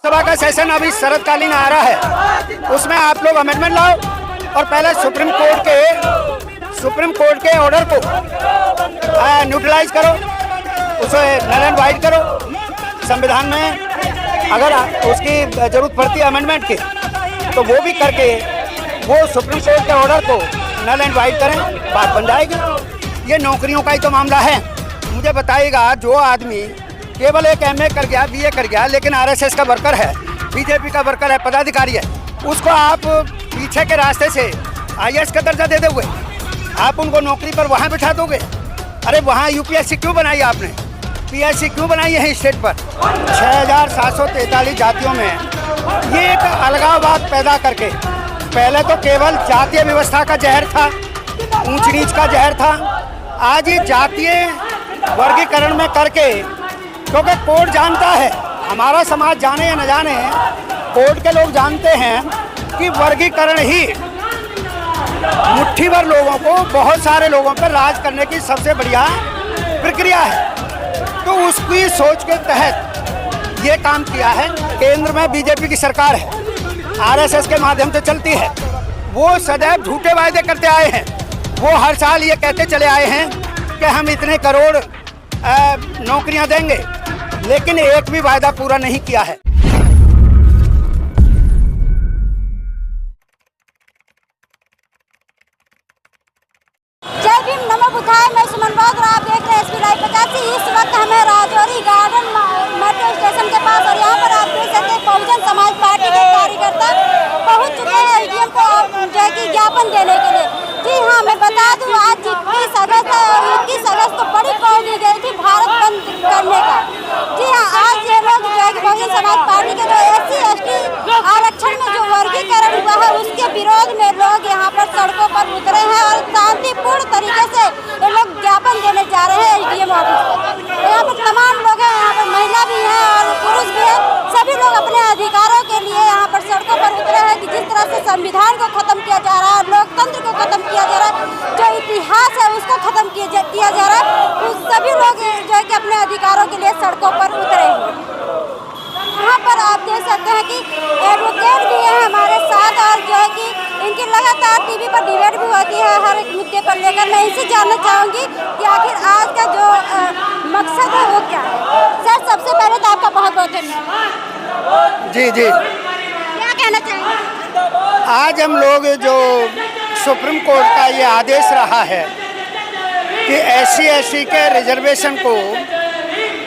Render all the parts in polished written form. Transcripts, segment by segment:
सभा का सेशन अभी शरदकालीन आ रहा है, उसमें आप लोग अमेंडमेंट लाओ और पहले सुप्रीम कोर्ट के ऑर्डर को न्यूट्रलाइज करो, उसे नल एंड वाइड करो। संविधान में अगर उसकी जरूरत पड़ती है अमेंडमेंट की तो वो भी करके वो सुप्रीम कोर्ट के ऑर्डर को नल एंड वाइड करें, बात बन जाएगी। ये नौकरियों का ही तो मामला है। मुझे बताइएगा, जो आदमी केवल एक MA कर गया, BA कर गया, लेकिन RSS का वर्कर है, BJP का वर्कर है, पदाधिकारी है, उसको आप पीछे के रास्ते से IAS का दर्जा दे दोगे, आप उनको नौकरी पर वहाँ बिठा दोगे। अरे वहाँ UPSC क्यों बनाई आपने, PSC क्यों बनाई है स्टेट पर? 6743 जातियों में ये एक अलगाववाद पैदा करके, पहले तो केवल जातीय व्यवस्था का जहर था, ऊंच नीच का जहर था, आज ये जातीय वर्गीकरण में करके, क्योंकि कोर्ट जानता है, हमारा समाज जाने या न जाने, कोर्ट के लोग जानते हैं कि वर्गीकरण ही मुट्ठी भर लोगों को, बहुत सारे लोगों पर राज करने की सबसे बढ़िया प्रक्रिया है। तो उसकी सोच के तहत ये काम किया है। केंद्र में BJP की सरकार है, RSS के माध्यम से चलती है। वो सदैव झूठे वायदे करते आए हैं। वो हर साल ये कहते चले आए हैं कि हम इतने करोड़ नौकरियां देंगे, लेकिन एक भी वायदा पूरा नहीं किया है। जय भीम, नमो बुद्धाय। मैं सुमन बाग और आप देख रहे हैं SP लाइव 85। इस वक्त हमें राजौरी गार्डन मेट्रो स्टेशन के पास, और यहाँ पर आप देख सकते हैं बहुजन समाज पार्टी के कार्यकर्ता पहुँच चुके हैं SDM को जो है कि ज्ञापन देने के लिए। जी हाँ, मैं बता दूं, आज 21 अगस्त को बड़ी कॉल दी गई थी भारत बंद करने का। जी हाँ, आज ये लोग जो है कि बहुजन समाज पार्टी के जो SC/ST आरक्षण में जो वर्गीकरण हुआ है उसके विरोध में लोग यहाँ पर सड़कों पर उतरे हैं और शांतिपूर्ण तरीके से ये लोग ज्ञापन देने जा रहे हैं SDM ऑफिस। यहाँ पर तमाम लोग हैं, यहाँ पर महिला भी है और पुरुष भी है, सभी लोग अपने अधिकारों के लिए यहाँ पर सड़कों पर उतरे हैं कि जिस तरह से संविधान को खत्म किया जा रहा है, लोकतंत्र को खत्म किया जा रहा है, जो इतिहास है उसको खत्म किया जा रहा है, उस सभी लोग जो है कि अपने अधिकारों के लिए सड़कों पर उतरे हैं। यहाँ पर आप देख सकते हैं कि एडवोकेट भी है हमारे साथ, और जो है कि इनकी लगातार TV पर डिबेट भी होती है हर एक मुद्दे पर लेकर। मैं इनसे जानना चाहूँगी कि आखिर आज का जो मकसद है वो क्या है। सर, सबसे पहले तो आपका बहुत बहुत धन्यवाद। जी, क्या कहना चाहेंगे? आज हम लोग जो सुप्रीम कोर्ट का ये आदेश रहा है कि SC/ST के रिजर्वेशन को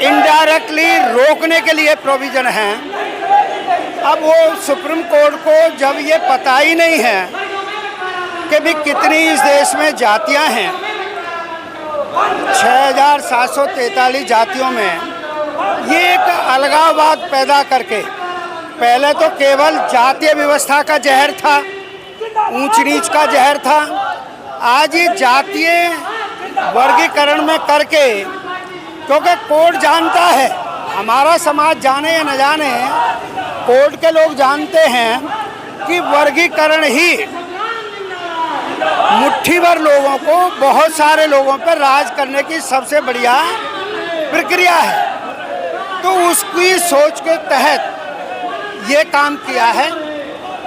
इनडायरेक्टली रोकने के लिए प्रोविज़न है। अब वो सुप्रीम कोर्ट को जब ये पता ही नहीं है कि भी कितनी इस देश में जातियां हैं, 6743 जातियों में ये एक अलगाववाद पैदा करके, पहले तो केवल जातीय व्यवस्था का जहर था, ऊंच नीच का जहर था, आज ये जातीय वर्गीकरण में करके, क्योंकि कोर्ट जानता है, हमारा समाज जाने या न जाने, कोर्ट के लोग जानते हैं कि वर्गीकरण ही मुट्ठी भर लोगों को, बहुत सारे लोगों पर राज करने की सबसे बढ़िया प्रक्रिया है। तो उसकी सोच के तहत ये काम किया है,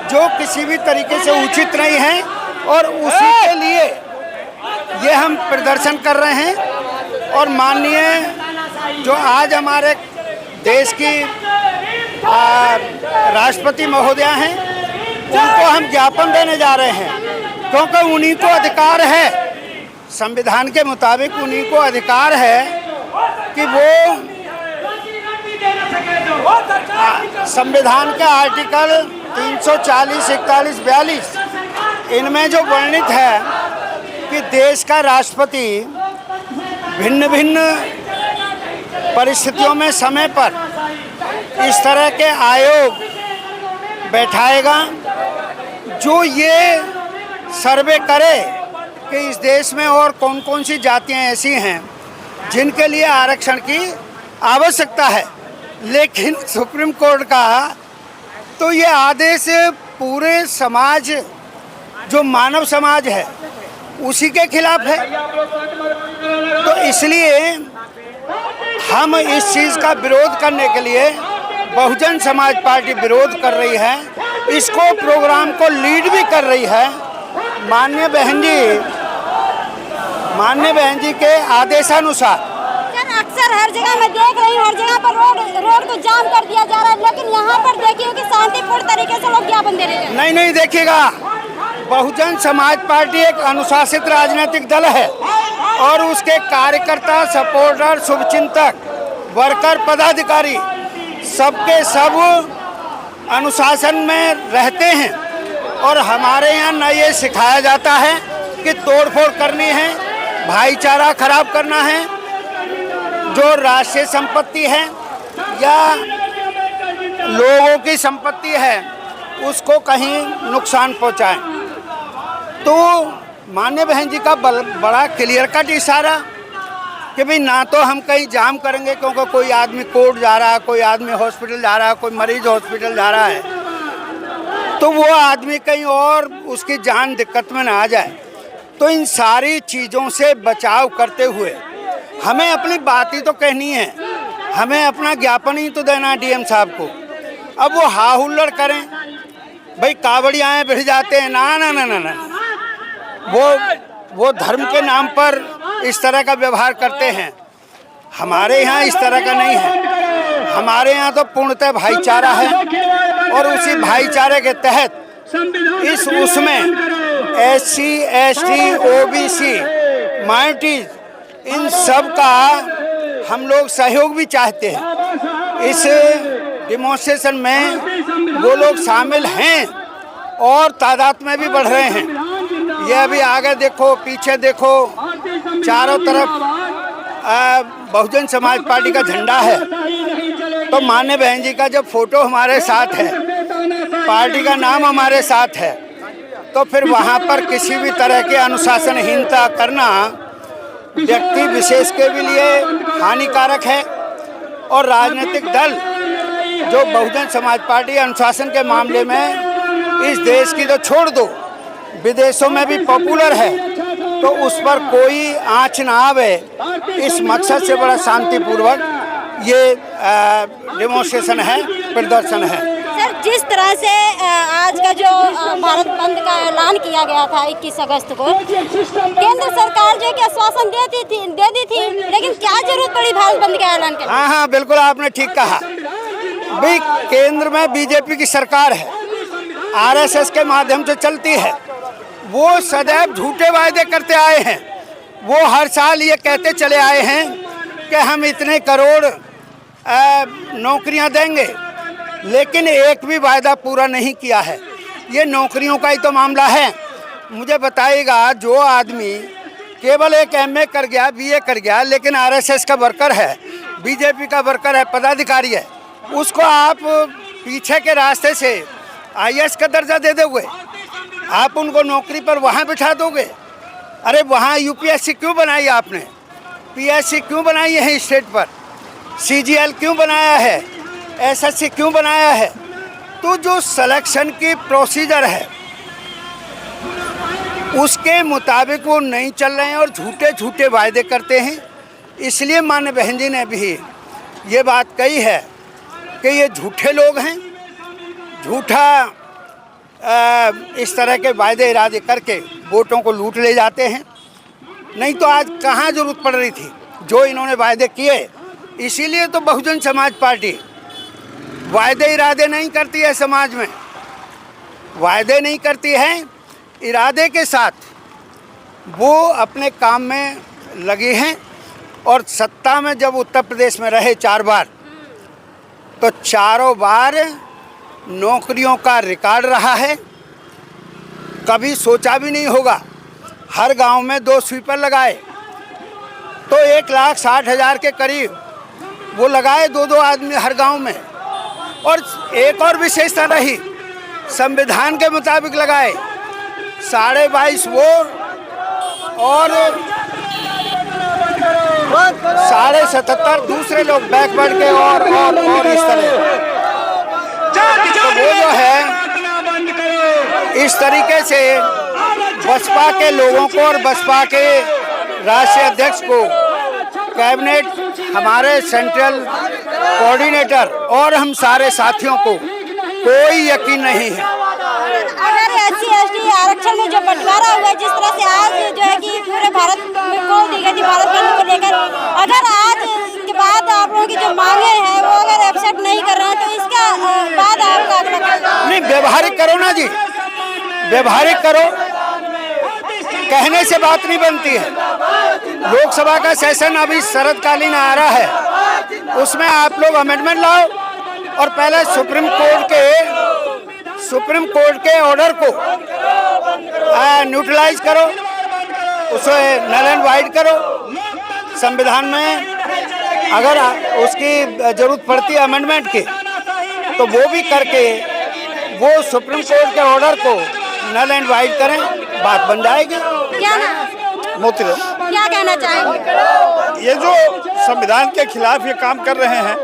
जो किसी भी तरीके से उचित नहीं है, और उसी के लिए ये हम प्रदर्शन कर रहे हैं। और माननीय जो आज हमारे देश की राष्ट्रपति महोदया हैं, उनको हम ज्ञापन देने जा रहे हैं, क्योंकि उन्हीं को अधिकार है, संविधान के मुताबिक उन्हीं को अधिकार है कि वो संविधान के आर्टिकल 340, 41, 42 इनमें जो वर्णित है कि देश का राष्ट्रपति भिन्न भिन्न परिस्थितियों में समय पर इस तरह के आयोग बैठाएगा जो ये सर्वे करे कि इस देश में और कौन कौन सी जातियां ऐसी हैं जिनके लिए आरक्षण की आवश्यकता है। लेकिन सुप्रीम कोर्ट का तो ये आदेश पूरे समाज, जो मानव समाज है, उसी के खिलाफ है। तो इसलिए हम इस चीज़ का विरोध करने के लिए बहुजन समाज पार्टी विरोध कर रही है, इसको प्रोग्राम को लीड भी कर रही है। माननीय बहन जी के आदेशानुसार। सर अक्सर हर जगह मैं देख रही हूँ, हर जगह पर रोड को जाम कर दिया जा रहा है, लेकिन यहाँ पर देखिए कि शांतिपूर्ण तरीके से लोग ज्ञापन दे रहे हैं। नहीं देखिएगा, बहुजन समाज पार्टी एक अनुशासित राजनीतिक दल है और उसके कार्यकर्ता, सपोर्टर, शुभचिंतक, वर्कर, पदाधिकारी सबके सब अनुशासन में रहते हैं। और हमारे यहाँ न ये सिखाया जाता है कि तोड़फोड़ करनी है, भाईचारा खराब करना है, जो राष्ट्रीय संपत्ति है या लोगों की संपत्ति है उसको कहीं नुकसान पहुंचाएं। तो माननीय बहन जी का बड़ा क्लियर कट इशारा कि भाई ना तो हम कहीं जाम करेंगे क्योंकि कोई आदमी कोर्ट जा रहा है, कोई आदमी हॉस्पिटल जा रहा है, कोई मरीज हॉस्पिटल जा रहा है, तो वो आदमी कहीं और उसकी जान दिक्कत में ना आ जाए। तो इन सारी चीज़ों से बचाव करते हुए हमें अपनी बात ही तो कहनी है, हमें अपना ज्ञापन ही तो देना है डीएम साहब को। अब वो हा हुल्लड़ करें, भाई कावड़ियाँ भिड़ जाते हैं, ना, वो धर्म के नाम पर इस तरह का व्यवहार करते हैं। हमारे यहाँ इस तरह का नहीं है, हमारे यहाँ तो पूर्णतः भाईचारा है और उसी भाईचारे के तहत उसमें SC, ST, OBC, माइनॉरिटीज, इन सब का हम लोग सहयोग भी चाहते हैं। इस डिमॉन्स्ट्रेशन में वो लोग शामिल हैं और तादाद में भी बढ़ रहे हैं। ये अभी आगे देखो, पीछे देखो, चारों तरफ बहुजन समाज पार्टी का झंडा है। तो माननीय बहन जी का जब फोटो हमारे साथ है, पार्टी का नाम हमारे साथ है, तो फिर वहाँ पर किसी भी तरह के अनुशासनहीनता करना व्यक्ति विशेष के भी लिए हानिकारक है। और राजनीतिक दल जो बहुजन समाज पार्टी अनुशासन के मामले में इस देश की तो छोड़ दो, विदेशों में भी पॉपुलर है, तो उस पर कोई आँच ना आवे, इस मकसद से बड़ा शांतिपूर्वक ये डेमोन्स्ट्रेशन है, प्रदर्शन है। सर जिस तरह से आज का जो भारत बंद का ऐलान किया गया था 21 अगस्त को, केंद्र सरकार जो कि आश्वासन दे दी थी, लेकिन क्या जरूरत पड़ी भारत बंद का ऐलान करने? हाँ, बिल्कुल आपने ठीक कहा। भाई केंद्र में बीजेपी की सरकार है, RSS के माध्यम से चलती है, वो सदैव झूठे वायदे करते आए हैं। वो हर साल ये कहते चले आए हैं कि हम इतने करोड़ नौकरियां देंगे, लेकिन एक भी वायदा पूरा नहीं किया है। ये नौकरियों का ही तो मामला है। मुझे बताइएगा, जो आदमी केवल एक MA कर गया, BA कर गया, लेकिन RSS का वर्कर है, बीजेपी का वर्कर है, पदाधिकारी है, उसको आप पीछे के रास्ते से IAS का दर्जा दे दोगे, आप उनको नौकरी पर वहाँ बिठा दोगे। अरे वहाँ UPSC क्यों बनाई आपने, PSC क्यों बनाई है स्टेट पर, CGL क्यों बनाया है, SSC क्यों बनाया है? तो जो सिलेक्शन की प्रोसीजर है उसके मुताबिक वो नहीं चल रहे हैं और झूठे झूठे वायदे करते हैं। इसलिए माननीय बहन जी ने भी ये बात कही है कि ये झूठे लोग हैं, झूठा इस तरह के वायदे इरादे करके वोटों को लूट ले जाते हैं। नहीं तो आज कहाँ जरूरत पड़ रही थी जो इन्होंने वायदे किए। इसीलिए तो बहुजन समाज पार्टी वायदे इरादे नहीं करती है, समाज में वायदे नहीं करती है, इरादे के साथ वो अपने काम में लगी हैं। और सत्ता में जब उत्तर प्रदेश में रहे 4 बार, तो चारों बार नौकरियों का रिकॉर्ड रहा है। कभी सोचा भी नहीं होगा, हर गांव में 2 स्वीपर लगाए तो 1,60,000 के करीब वो लगाए, 2-2 आदमी हर गांव में। और एक और विशेषता रही, संविधान के मुताबिक लगाए, 22.5 वो और 77.5 दूसरे लोग बैकवर्ड के और इस तरह। तो वो जो है इस तरीके से बसपा के लोगों को और बसपा के राष्ट्रीय अध्यक्ष को कैबिनेट, हमारे सेंट्रल कोऑर्डिनेटर और हम सारे साथियों को कोई यकीन नहीं है। अगर SC/ST आरक्षण में जो बंटवारा हुआ है, जिस तरह से आज जो है कि पूरे भारत में कॉल दी गई थी भारत बंद को लेकर, अगर आज के बाद आप लोगों की जो मांगे हैं वो अगर एक्सेप्ट नहीं कर रहे हैं तो इसका बाद आपका अगला क्या? नहीं, व्यवहारिक करो ना जी, व्यवहारिक करो। कहने से बात नहीं बनती है। लोकसभा का सेशन अभी शरदकालीन आ रहा है, उसमें आप लोग अमेंडमेंट लाओ और पहले सुप्रीम कोर्ट के ऑर्डर को न्यूट्रलाइज करो, उसे नल एंड वाइड करो। संविधान में अगर उसकी जरूरत पड़ती है अमेंडमेंट की, तो वो भी करके वो सुप्रीम कोर्ट के ऑर्डर को नल एंड वाइड करें, बात बन जाएगी। क्या ना मोतीलाल, क्या कहना चाहेंगे? ये जो संविधान के खिलाफ ये काम कर रहे हैं,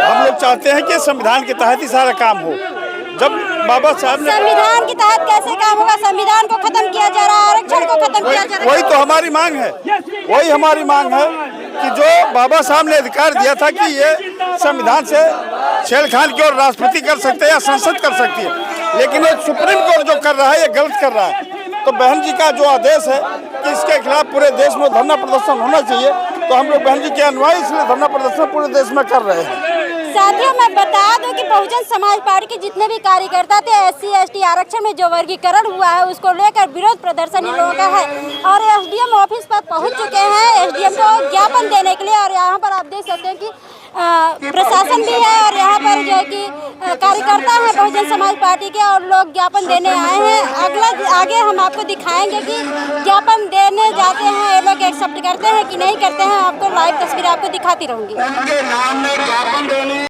हम लोग चाहते हैं कि संविधान के तहत ही सारा काम हो। जब बाबा साहब ने संविधान के तहत कैसे काम होगा? संविधान को खत्म किया जा रहा है, आरक्षण को खत्म किया जा रहा है। वही तो हमारी मांग है, वही हमारी मांग है कि जो बाबा साहब ने अधिकार दिया था कि ये संविधान से छेड़खानी की और राष्ट्रपति कर सकते हैं या संसद कर सकती है, लेकिन ये सुप्रीम कोर्ट जो कर रहा है ये गलत कर रहा है। तो बहन जी का जो आदेश है कि इसके खिलाफ पूरे देश में धरना प्रदर्शन होना चाहिए, तो हम लोग बहन जी के अनुयायी इसलिए धरना प्रदर्शन पूरे देश में कर रहे हैं। साथियों, मैं बता दूं कि बहुजन समाज पार्टी के जितने भी कार्यकर्ता थे, SC/ST आरक्षण में जो वर्गीकरण हुआ है उसको लेकर विरोध प्रदर्शन इन लोगों का है और SDM ऑफिस पर पहुंच चुके हैं SDM को ज्ञापन देने के लिए। और यहाँ पर आप देख सकते हैं कि प्रशासन भी है और यहाँ पर जो है कि कार्यकर्ता हैं बहुजन समाज पार्टी के और लोग ज्ञापन देने आए हैं। आगे हम आपको दिखाएंगे कि ज्ञापन देने जाते हैं ये लोग एक्सेप्ट करते हैं कि नहीं करते हैं। आपको लाइव तस्वीर आपको दिखाती रहूंगी।